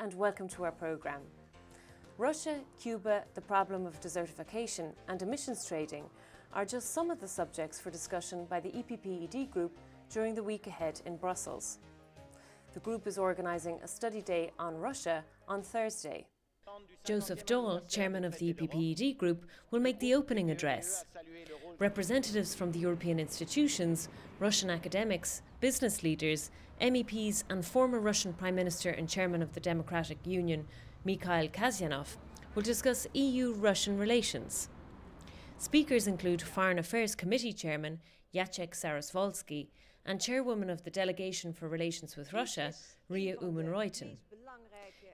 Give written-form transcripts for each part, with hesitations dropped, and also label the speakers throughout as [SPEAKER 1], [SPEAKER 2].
[SPEAKER 1] and welcome to our programme. Russia, Cuba, the problem of desertification and emissions trading are just some of the subjects for discussion by the EPP-ED group during the week ahead in Brussels. The group is organising a study day on Russia on Thursday.
[SPEAKER 2] Joseph Daul, chairman of the EPP-ED group, will make the opening address. Representatives from the European institutions, Russian academics, business leaders, MEPs and former Russian Prime Minister and chairman of the Democratic Union, Mikhail Kazyanov, will discuss EU-Russian relations. Speakers include Foreign Affairs Committee Chairman Jacek Saraswolski and Chairwoman of the Delegation for Relations with Russia, Ria Oomen-Ruijten.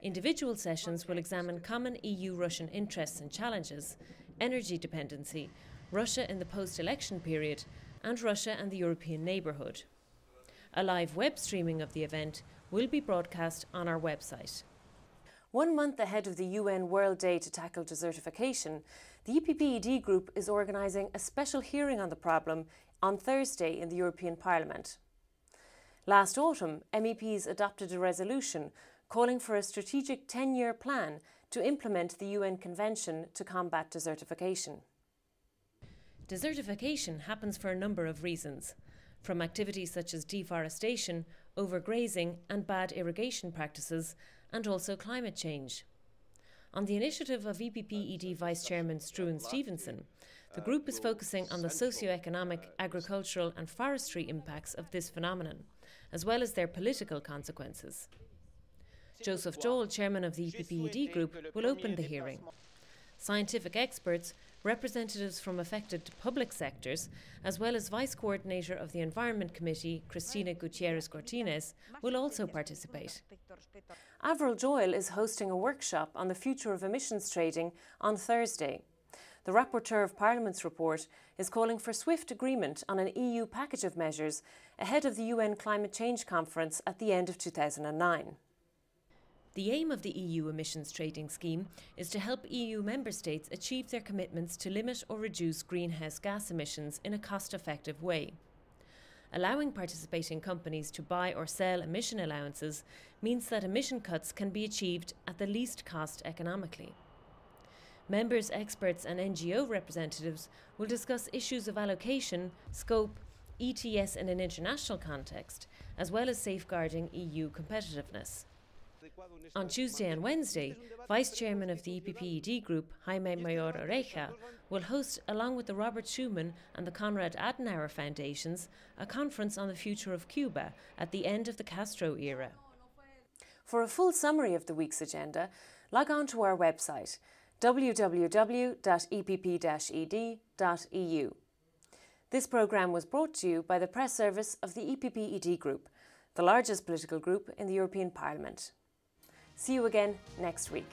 [SPEAKER 2] Individual sessions will examine common EU-Russian interests and challenges, energy dependency, Russia in the post-election period, and Russia and the European neighbourhood. A live web streaming of the event will be broadcast on our website.
[SPEAKER 1] 1 month ahead of the UN World Day to tackle desertification, the EPP-ED group is organising a special hearing on the problem on Thursday in the European Parliament. Last autumn, MEPs adopted a resolution calling for a strategic 10-year plan to implement the UN Convention to combat desertification.
[SPEAKER 2] Desertification happens for a number of reasons, from activities such as deforestation, overgrazing and bad irrigation practices, and also climate change. On the initiative of EPP-ED Vice Chairman Struan Stevenson, the group is focusing on the socio-economic, agricultural and forestry impacts of this phenomenon, as well as their political consequences. Joseph Daul, chairman of the EPP-ED group, will open the hearing. Scientific experts, representatives from affected public sectors, as well as Vice Coordinator of the Environment Committee, Cristina Gutierrez-Cortines, will also participate.
[SPEAKER 1] Avril Doyle is hosting a workshop on the future of emissions trading on Thursday. The rapporteur of Parliament's report is calling for swift agreement on an EU package of measures ahead of the UN Climate Change Conference at the end of 2009.
[SPEAKER 2] The aim of the EU emissions trading scheme is to help EU member states achieve their commitments to limit or reduce greenhouse gas emissions in a cost-effective way. Allowing participating companies to buy or sell emission allowances means that emission cuts can be achieved at the least cost economically. Members, experts and NGO representatives will discuss issues of allocation, scope, ETS in an international context, as well as safeguarding EU competitiveness. On Tuesday and Wednesday, Vice Chairman of the EPP-ED group, Jaime Mayor Oreja, will host, along with the Robert Schuman and the Konrad Adenauer Foundations, a conference on the future of Cuba at the end of the Castro era.
[SPEAKER 1] For a full summary of the week's agenda, log on to our website www.epp-ed.eu. This programme was brought to you by the press service of the EPP-ED group, the largest political group in the European Parliament. See you again next week.